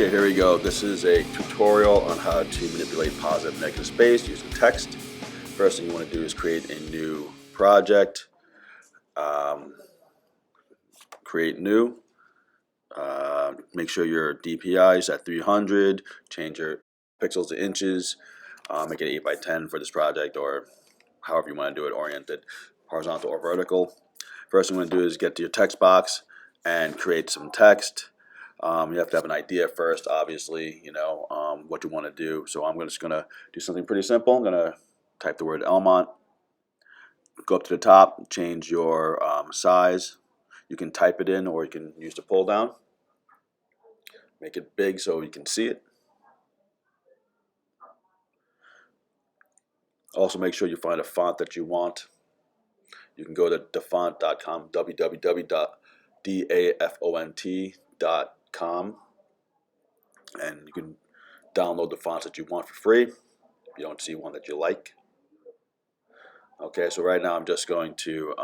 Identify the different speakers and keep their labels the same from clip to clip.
Speaker 1: Okay, here we go. This is a tutorial on how to manipulate positive and negative space using text. First thing you want to do is create a new project. Create new. Make sure your DPI is at 300. Change your pixels to inches. Make it 8 by 10 for this project, or however you want to do it, oriented, horizontal or vertical. First thing you want to do is get to your text box and create some text. You have to have an idea first, obviously, what you want to do. So I'm just going to do something pretty simple. I'm going to type the word Elmont, go up to the top, change your size. You can type it in or you can use the pull down. Make it big so you can see it. Also make sure you find a font that you want. You can go to dafont.com, www.dafont.com, and you can download the fonts that you want for free if you don't see one that you like. Okay, so right now I'm just going to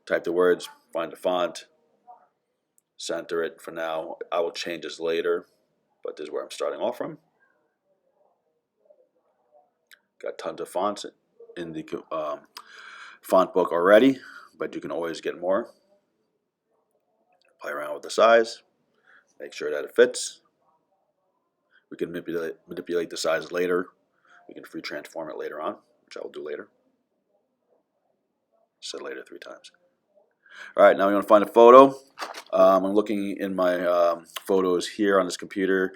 Speaker 1: type the words, find the font, center it for now. I will change this later, but this is where I'm starting off from. Got tons of fonts in the font book already, but you can always get more. Play around with the size, make sure that it fits. We can manipulate the size later. We can free transform it later on, which I will do later. Said later 3 times. All right, now we want to find a photo. I'm looking in my photos here on this computer.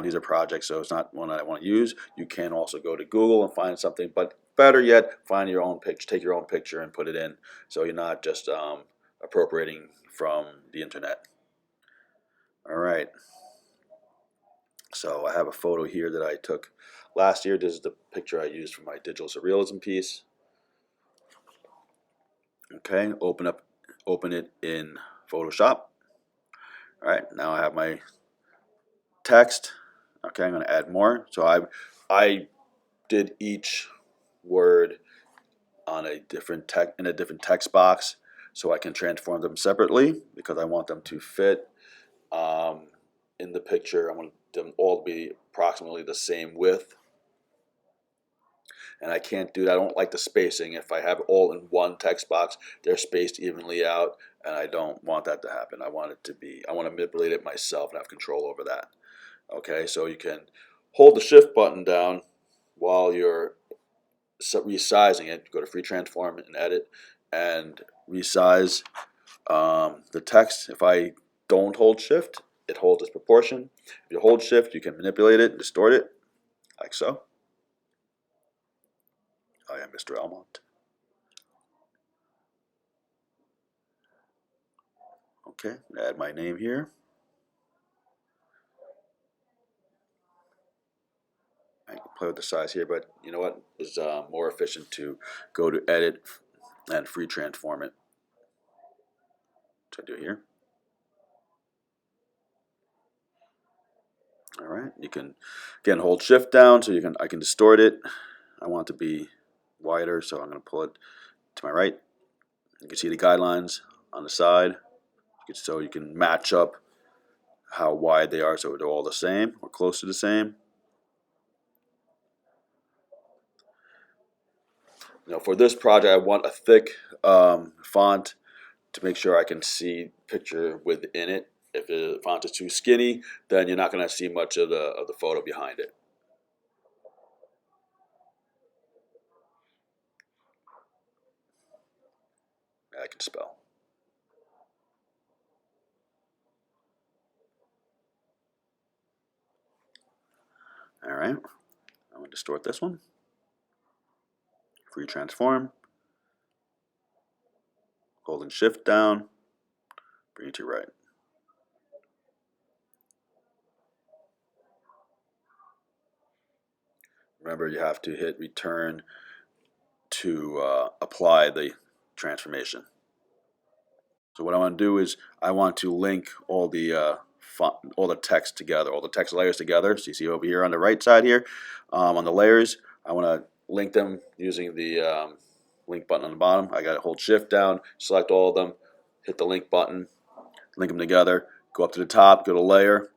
Speaker 1: These are projects, so it's not one that I want to use. You can also go to Google and find something, but better yet, find your own picture, take your own picture and put it in, so you're not just appropriating from the internet. All right. So I have a photo here that I took last year. This is the picture I used for my digital surrealism piece. Okay, open it in Photoshop. All right, now I have my text. Okay, I'm going to add more. So I did each word on a different text box, so I can transform them separately because I want them to fit in the picture. I want them all to be approximately the same width. And I can't do that. I don't like the spacing. If I have all in one text box, they're spaced evenly out, and I don't want that to happen. I want to manipulate it myself and have control over that. Okay, so you can hold the shift button down while you're resizing it. Go to free transform and edit and resize the text. If I don't hold shift, it holds its proportion. If you hold shift, you can manipulate it and distort it like so. I am Mr. Elmont. Okay, add my name here. I can play with the size here, but you know what? It's more efficient to go to edit and free transform it. So I do here. All right, you can again hold shift down so I can distort it. I want it to be wider, so I'm going to pull it to my right. You can see the guidelines on the side, so you can match up how wide they are so they're all the same or close to the same. Now for this project, I want a thick font to make sure I can see picture within it. If the font is too skinny, then you're not going to see much of the photo behind it. I can spell. All right, I'm going to distort this one. Free transform. Holding shift down, bring it to right. Remember, you have to hit return to apply the transformation. So what I want to do is I want to link all the text together, all the text layers together. So you see over here on the right side here, on the layers, I want to link them using the link button on the bottom. I got to hold shift down, select all of them, hit the link button, link them together, go up to the top, go to layer.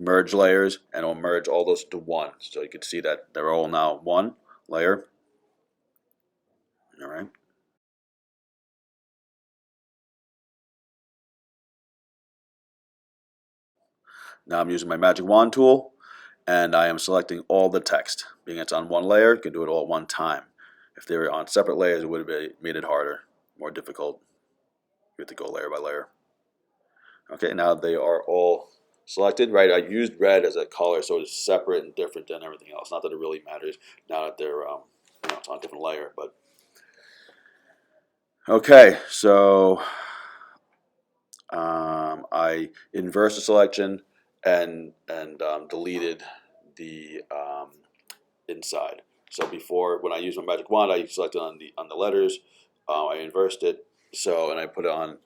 Speaker 1: merge layers, and it'll merge all those to one. So you can see that they're all now one layer. All right. Now I'm using my magic wand tool, and I am selecting all the text. Being it's on one layer, you can do it all at one time. If they were on separate layers, it would have made it harder, more difficult. You have to go layer by layer. Okay, now they are all selected, right? I used red as a color, so it's separate and different than everything else. Not that it really matters, now that they're, it's on a different layer, but. Okay, so I inversed the selection and deleted the inside. So before, when I used my magic wand, I selected on the letters. I inversed it, and I put it on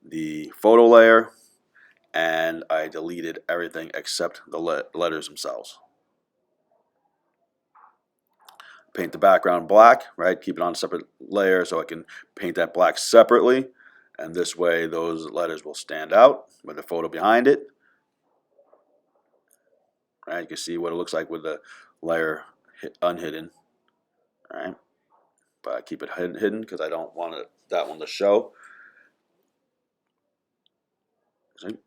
Speaker 1: the photo layer, and I deleted everything except the letters themselves. Paint the background black, right? Keep it on a separate layer so I can paint that black separately, and this way those letters will stand out with the photo behind it. Right? You can see what it looks like with the layer unhidden. All right, but I keep it hidden because I don't want that one to show. See?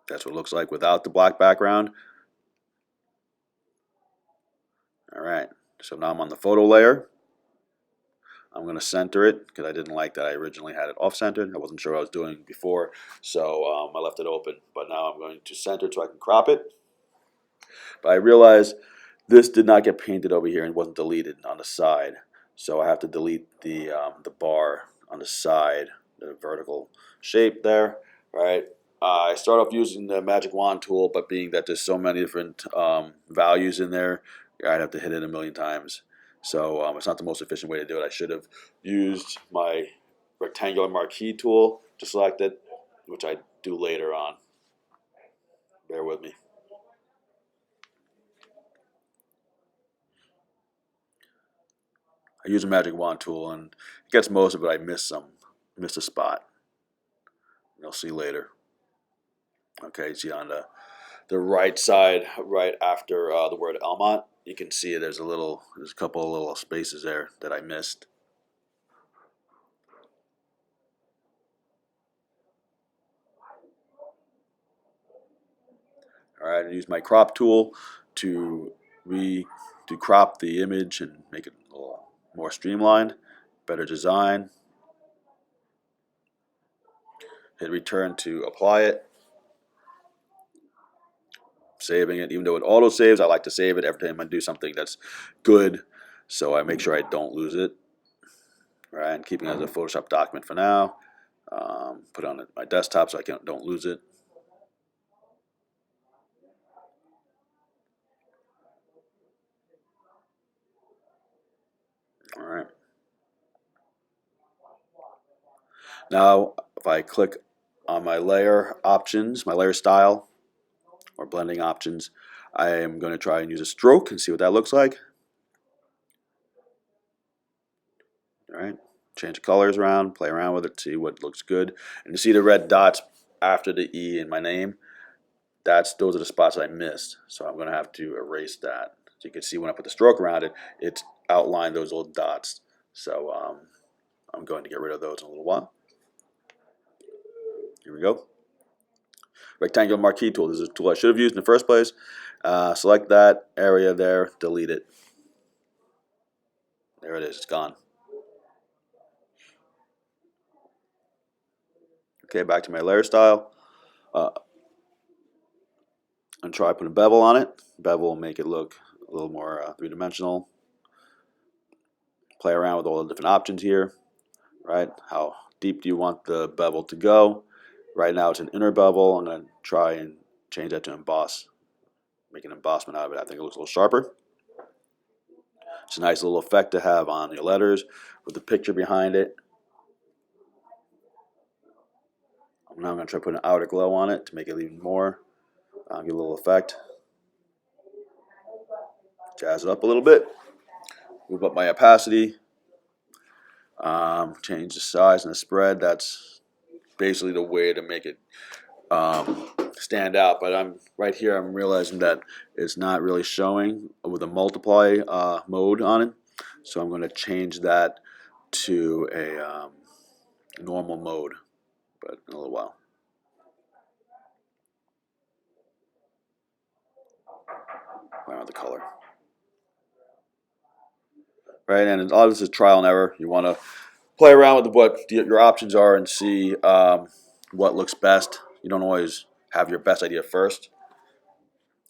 Speaker 1: That's what it looks like without the black background. All right, so now I'm on the photo layer. I'm going to center it because I didn't like that I originally had it off-centered. I wasn't sure what I was doing before, so I left it open. But now I'm going to center it so I can crop it. But I realized this did not get painted over here and wasn't deleted on the side. So I have to delete the bar on the side, the vertical shape there, right? I start off using the magic wand tool, but being that there's so many different values in there, I'd have to hit it a million times. So it's not the most efficient way to do it. I should have used my rectangular marquee tool to select it, which I do later on. Bear with me. I use a magic wand tool and it gets most of it. I missed a spot. You'll see later. Okay, see on the right side, right after the word Elmont, you can see there's a couple of little spaces there that I missed. All right, I use my crop tool to crop the image and make it a little more streamlined, better design. Hit return to apply it. Saving it, even though it auto saves, I like to save it every time I do something that's good, so I make sure I don't lose it. All right, and keeping it as a Photoshop document for now. Put it on my desktop so I don't lose it. All right. Now, if I click on my layer options, my layer style, or blending options, I am going to try and use a stroke and see what that looks like. All right. Change the colors around, play around with it, see what looks good. And you see the red dots after the E in my name. Those are the spots I missed. So I'm going to have to erase that. So you can see when I put the stroke around it, it's outlined those little dots. So I'm going to get rid of those in a little while. Here we go. Rectangular marquee tool. This is a tool I should have used in the first place. Select that area there, delete it. There it is, it's gone. Okay, back to my layer style. And try putting a bevel on it. Bevel will make it look a little more three-dimensional. Play around with all the different options here, right? How deep do you want the bevel to go? Right now it's an inner bevel. I'm going to try and change that to emboss. Make an embossment out of it. I think it looks a little sharper. It's a nice little effect to have on your letters with the picture behind it. Now I'm going to try putting an outer glow on it to make it even more. Give a little effect. Jazz it up a little bit. Move up my opacity. Change the size and the spread. That's basically the way to make it stand out, but I'm right here. I'm realizing that it's not really showing with a multiply mode on it, so I'm going to change that to a normal mode, but in a little while. Around the color, right? And all this is trial and error. You want to play around with what your options are and see what looks best. You don't always have your best idea first.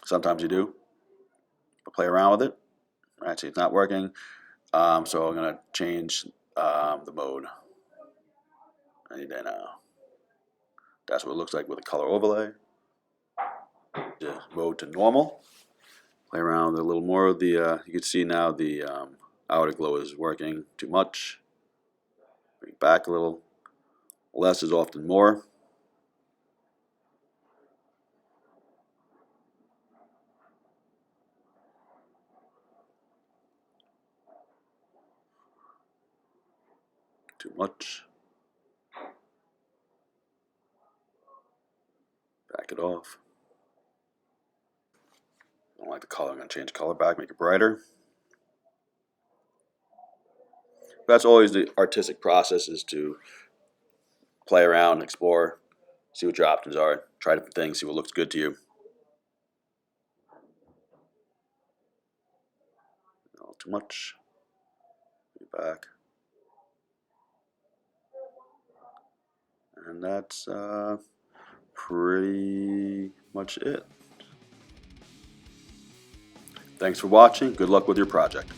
Speaker 1: Sometimes you do, but play around with it. All right, see, it's not working. So I'm going to change the mode any day now. That's what it looks like with a color overlay. The mode to normal. Play around with a little more of the, you can see now the outer glow is working too much. Bring it back a little. Less is often more. Too much. Back it off. I don't like the color. I'm going to change the color back, make it brighter. That's always the artistic process, is to play around, explore, see what your options are, try different things, see what looks good to you. Not too much. Back. And that's pretty much it. Thanks for watching. Good luck with your project.